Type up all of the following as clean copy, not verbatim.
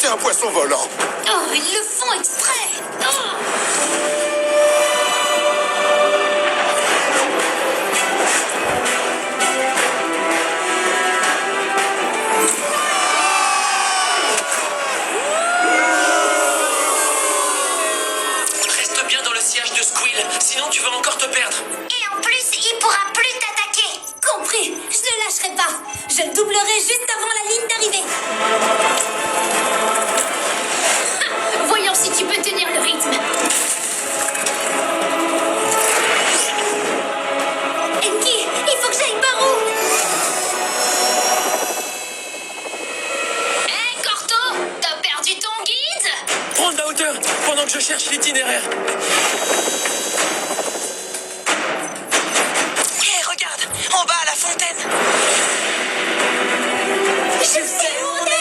c'est un poisson volant. Oh, ils le font exprès. Oh. Reste bien dans le sillage de Squill, sinon tu vas encore te perdre. Et en plus, il pourra plus t'attaquer. Compris, je ne lâcherai pas. Je le doublerai juste avant la ligne d'arrivée. Voyons si tu peux tenir le rythme. Enki, il faut que j'aille par où? Hé, Corto, t'as perdu ton guide? Prends de la hauteur pendant que je cherche l'itinéraire. Hé, regarde, en bas à la fontaine. Je sais où on est.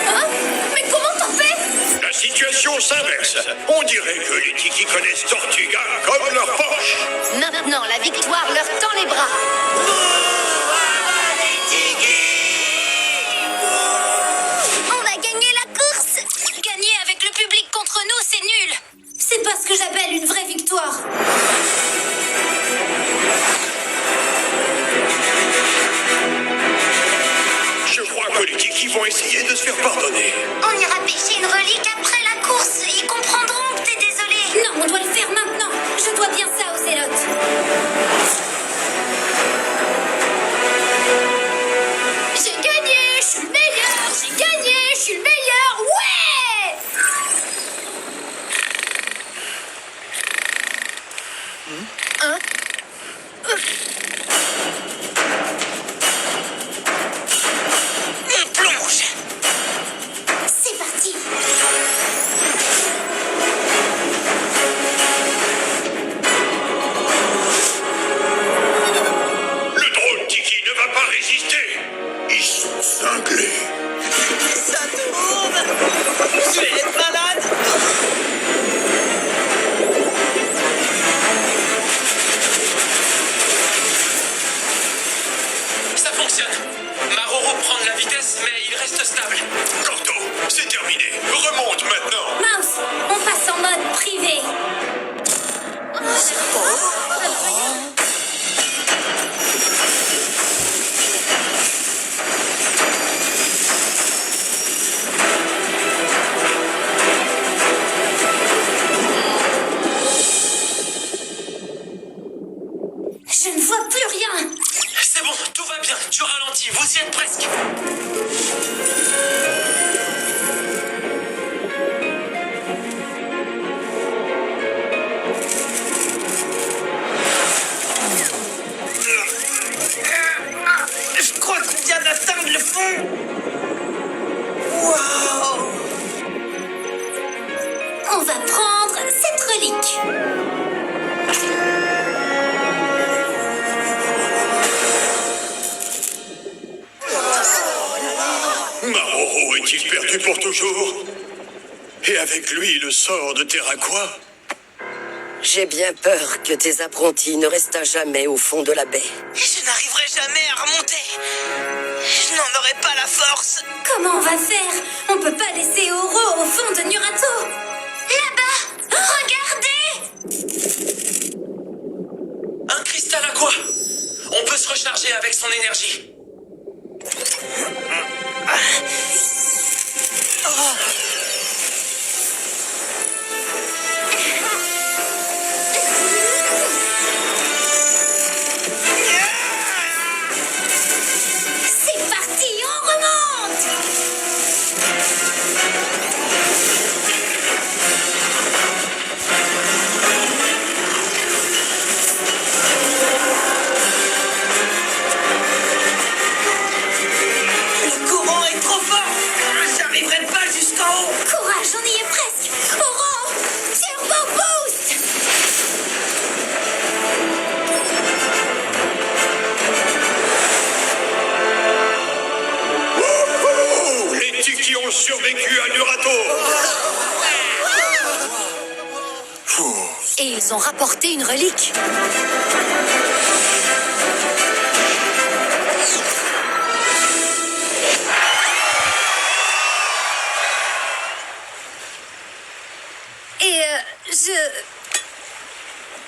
Hein? Mais comment t'en fais? La situation s'inverse. On dirait que les Tiki connaissent Tortuga comme leur poche. Maintenant, la victoire leur tend les bras. On a gagné la course. Gagner avec le public contre nous, c'est nul. C'est pas ce que j'appelle une vraie victoire. Je crois que les Tiki vont essayer de se faire pardonner. On ira pêcher une relique après la course. Ils comprendront que t'es désolé. Non, on doit le faire maintenant. Je dois bien ça aux Zélotes. J'ai gagné, je suis le meilleur. J'ai gagné, je suis le meilleur. Ouais! Hein? On plonge. C'est parti. Le drôle Tiki ne va pas résister. Ils sont cinglés. Ça tourne. Je vais être malade. Ça fonctionne. Maroro prend de la vitesse, mais il reste stable. Corto, c'est terminé. Remonte maintenant. Mouse, on passe en mode privé. Je ne vois plus rien. C'est bon, tout va bien. Tu ralentis, vous y êtes presque. Je crois qu'on vient d'atteindre le fond. Waouh. On va prendre cette relique. Maroro est-il perdu pour toujours? Et avec lui, le sort de Terraqua? J'ai bien peur que tes apprentis ne restent à jamais au fond de la baie. Je n'arriverai jamais à remonter. Je n'en aurai pas la force. Comment on va faire? On peut pas laisser Oro au fond de Nurato. Là-bas, regardez! Un cristal à quoi? On peut se recharger avec son énergie. C'est parti, on remonte! Le courant est trop fort. J'arriverai pas jusqu'en survécu à Durato. Et ils ont rapporté une relique.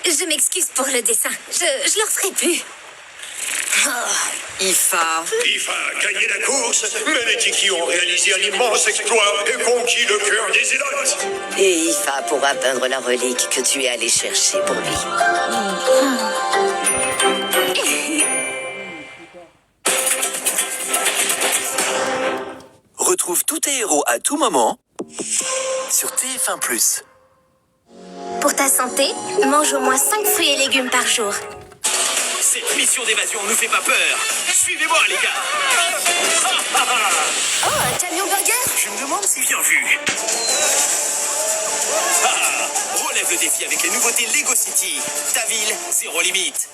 Et je m'excuse pour le dessin. Je leur ferai plus. Ifa. Ifa a gagné la course, mais les Tiki ont réalisé un immense exploit et conquis le cœur des Zélotes. Et Ifa pourra peindre la relique que tu es allé chercher pour lui. Retrouve tous tes héros à tout moment sur TF1+. Pour ta santé, mange au moins 5 fruits et légumes par jour. Cette mission d'évasion ne fait pas peur. Suivez-moi, les gars. Oh, un camion burger! Je me demande si bien vu. Relève le défi avec les nouveautés Lego City. Ta ville, zéro limite.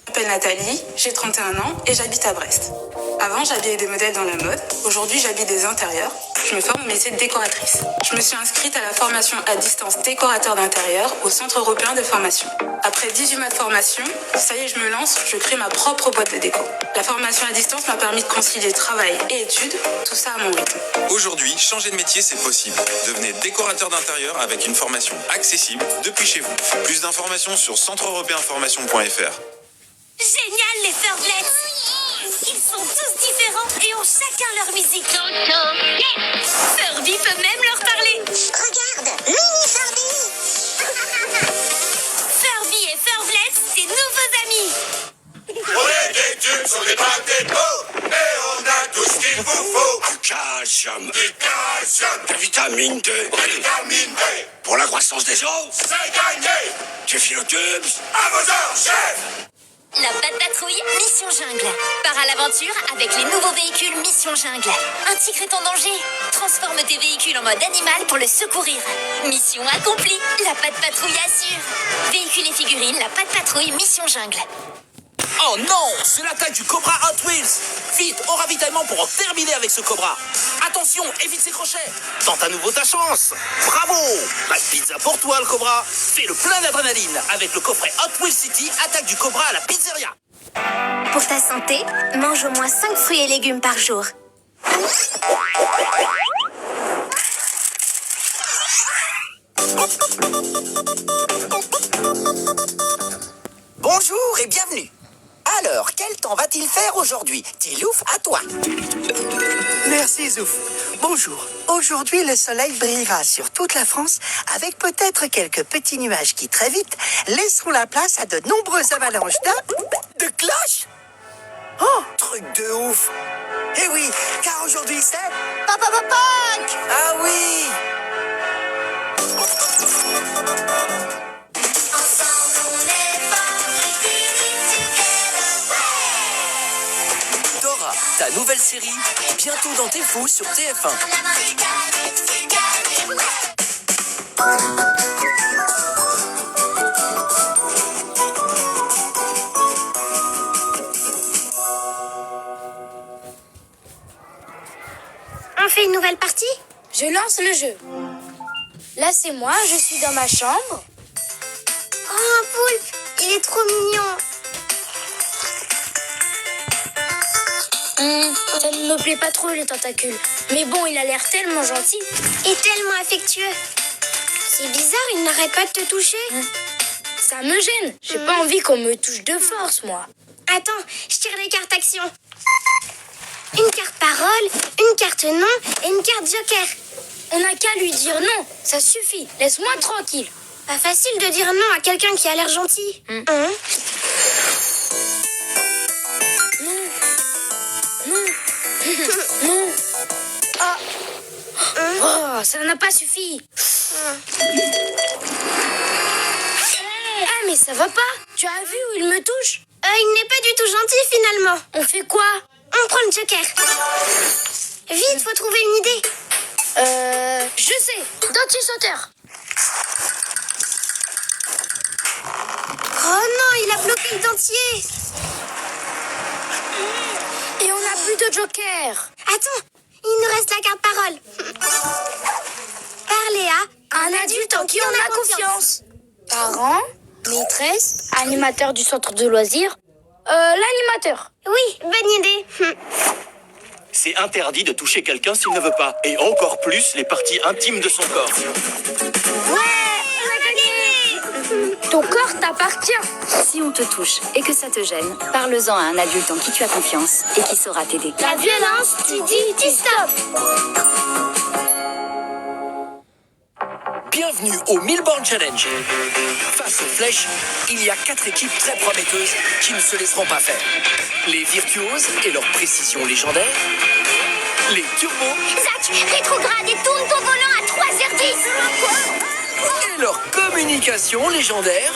Je m'appelle Nathalie, j'ai 31 ans et j'habite à Brest. Avant, j'habillais des modèles dans la mode. Aujourd'hui, j'habille des intérieurs. Je me forme au métier de décoratrice. Je me suis inscrite à la formation à distance décorateur d'intérieur au Centre européen de formation. Après 18 mois de formation, ça y est, je me lance, je crée ma propre boîte de déco. La formation à distance m'a permis de concilier travail et études, tout ça à mon rythme. Aujourd'hui, changer de métier, c'est possible. Devenez décorateur d'intérieur avec une formation accessible depuis chez vous. Plus d'informations sur centreeuropéenformation.fr. Génial, les Furblets! Ils sont tous différents et ont chacun leur musique. Furby peut même leur parler. Regarde, mini Furby! Furby et Furblets, des nouveaux amis. On est des tubes sur des pâtes et peaux, et on a tout ce qu'il vous faut. Du calcium, de la vitamine D, pour la croissance des os, c'est gagné. Du Philotubes, à vos ordres, chef. La Patte Patrouille Mission Jungle. Pars à l'aventure avec les nouveaux véhicules Mission Jungle. Un tigre est en danger. Transforme tes véhicules en mode animal pour le secourir. Mission accomplie. La Patte Patrouille assure. Véhicules et figurines, la Patte Patrouille Mission Jungle. Oh non, c'est l'attaque du Cobra Hot Wheels. Vite, au ravitaillement pour en terminer avec ce Cobra. Attention, évite ses crochets. Tente à nouveau ta chance. Bravo. La pizza pour toi, le Cobra. Fais le plein d'adrénaline avec le coffret Hot Wheels City, attaque du Cobra à la pizzeria. Pour ta santé, mange au moins 5 fruits et légumes par jour. Bonjour et bienvenue. Alors, quel temps va-t-il faire aujourd'hui? Tilouf, à toi. Merci Zouf. Bonjour. Aujourd'hui, le soleil brillera sur toute la France avec peut-être quelques petits nuages qui, très vite, laisseront la place à de nombreuses avalanches De cloche? Oh, truc de ouf. Eh oui, car aujourd'hui c'est... Papa Punk! Ah oui. Dora, ta nouvelle série, bientôt dans tes fous sur TF1. On fait une nouvelle partie? Je lance le jeu. Là, c'est moi, je suis dans ma chambre. Oh, un poulpe! Il est trop mignon! Ça ne me plaît pas trop, les tentacules. Mais bon, il a l'air tellement gentil. Et tellement affectueux. C'est bizarre, il n'arrête pas de te toucher. Ça me gêne. J'ai pas envie qu'on me touche de force, moi. Attends, je tire les cartes action. Une carte parole, une carte non et une carte joker. On n'a qu'à lui dire non. Ça suffit. Laisse-moi tranquille. Pas facile de dire non à quelqu'un qui a l'air gentil. Non. Oh, ça n'a pas suffi. Ah, mais ça va pas. Tu as vu où il me touche? Il n'est pas du tout gentil finalement. On fait quoi? On prend le joker. Vite, faut trouver une idée. Je sais. Dentier sauteur. Oh non, il a bloqué le dentier. Et on n'a plus de joker. Attends, il nous reste la carte parole. qui on a confiance. Parents, maîtresse, animateur du centre de loisirs. L'animateur. Oui, bonne idée. C'est interdit de toucher quelqu'un s'il ne veut pas. Et encore plus les parties intimes de son corps. Ton corps t'appartient. Si on te touche et que ça te gêne, parle-en à un adulte en qui tu as confiance et qui saura t'aider. La violence, tu dis, tu stop. Bienvenue au Milborn Challenge. Face aux flèches, il y a 4 équipes très prometteuses qui ne se laisseront pas faire. Les virtuoses et leur précision légendaire. Les turbos Zach, rétrograde et tourne ton volant à 3h10. et leur communication légendaire.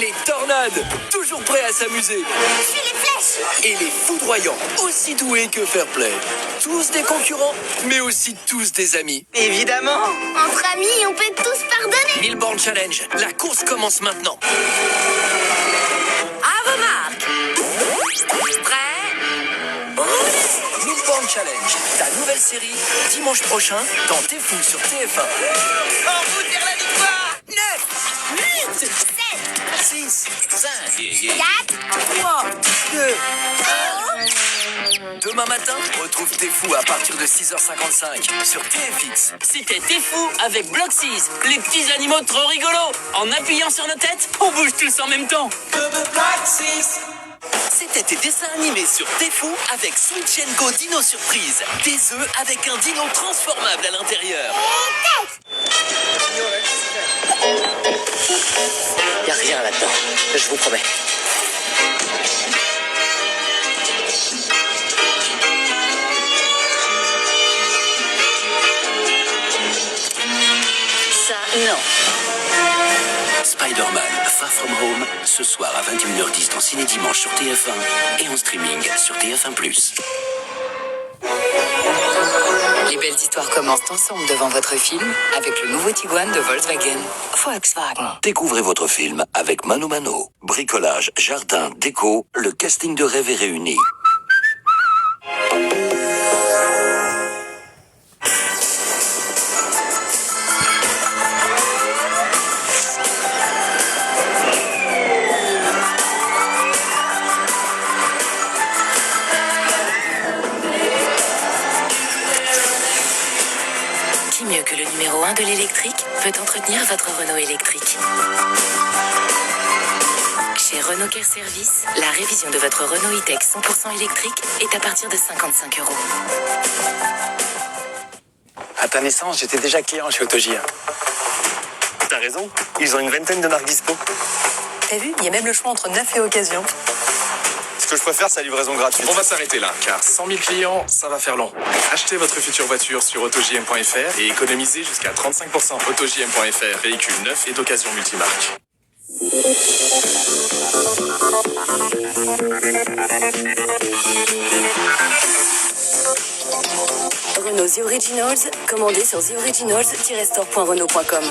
Les tornades, toujours prêts à s'amuser. Suis les flèches. Et les foudroyants, aussi doués que fair play. Tous des concurrents, mais aussi tous des amis. Évidemment. Entre amis, on peut tous pardonner. Milborn Challenge, la course commence maintenant. À vos marques. Prêt. Milborn Challenge, ta nouvelle série, dimanche prochain, dans T'es fou sur TF1. En route vers la victoire. 9, 8, 6, 5, 4, 3, 2, 1. Demain matin, retrouve T'es fou à partir de 6h55 sur TFX. C'était T'es fou avec Bloxys, les petits animaux trop rigolos. En appuyant sur nos têtes, on bouge tous en même temps. C'était tes dessins animés sur T'es fou avec Switch Go Dino Surprise. Des œufs avec un dino transformable à l'intérieur. Y a rien là-dedans, je vous promets. Ça, non. Spider-Man Far From Home, ce soir à 21h10 dans Ciné Dimanche sur TF1 et en streaming sur TF1+. Les belles histoires commencent ensemble devant votre film avec le nouveau Tiguan de Volkswagen. Volkswagen. Découvrez votre film avec Mano Mano. Bricolage, jardin, déco, le casting de rêve est réuni. Qui mieux que le numéro 1 de l'électrique peut entretenir votre Renault électrique? Chez Renault Care Service, la révision de votre Renault E-Tech 100% électrique est à partir de 55 €. À ta naissance, j'étais déjà client chez Autogir. T'as raison, ils ont une vingtaine de marques dispo. T'as vu, il y a même le choix entre neuf et occasion. Ce que je préfère, c'est la livraison gratuite. On va s'arrêter là, car 100 000 clients, ça va faire long. Achetez votre future voiture sur autojm.fr et économisez jusqu'à 35%. Autojm.fr, véhicule neuf et d'occasion multimarque. Renault The Originals, commandez sur theoriginals-store.renault.com.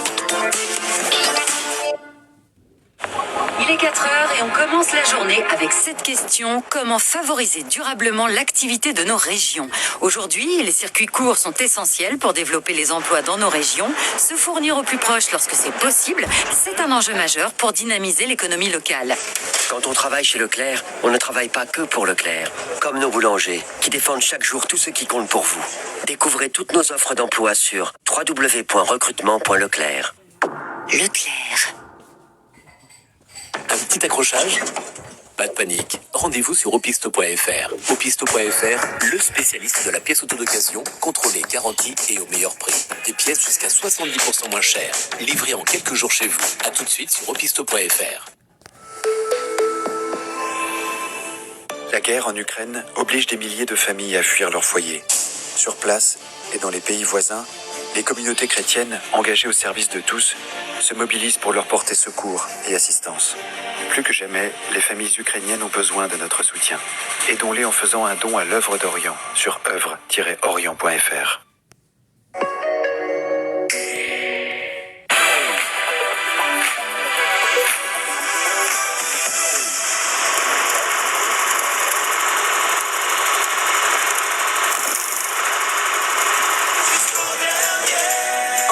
Il est 4h et on commence la journée avec cette question: comment favoriser durablement l'activité de nos régions? Aujourd'hui, les circuits courts sont essentiels pour développer les emplois dans nos régions. Se fournir au plus proche lorsque c'est possible, c'est un enjeu majeur pour dynamiser l'économie locale. Quand on travaille chez Leclerc, on ne travaille pas que pour Leclerc. Comme nos boulangers, qui défendent chaque jour tout ce qui compte pour vous. Découvrez toutes nos offres d'emploi sur www.recrutement.leclerc. Leclerc. Un petit accrochage? Pas de panique. Rendez-vous sur opiste.fr. Opiste.fr, le spécialiste de la pièce auto d'occasion, contrôlée, garantie et au meilleur prix. Des pièces jusqu'à 70% moins chères. Livrées en quelques jours chez vous. A tout de suite sur opiste.fr. La guerre en Ukraine oblige des milliers de familles à fuir leur foyer. Sur place et dans les pays voisins, les communautés chrétiennes, engagées au service de tous, se mobilisent pour leur porter secours et assistance. Plus que jamais, les familles ukrainiennes ont besoin de notre soutien. Aidons-les en faisant un don à l'œuvre d'Orient sur œuvre-orient.fr.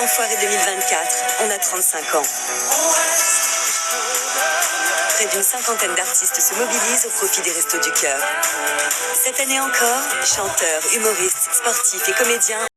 En Enfoiré 2024, on a 35 ans. Près d'une cinquantaine d'artistes se mobilisent au profit des Restos du Cœur. Cette année encore, chanteurs, humoristes, sportifs et comédiens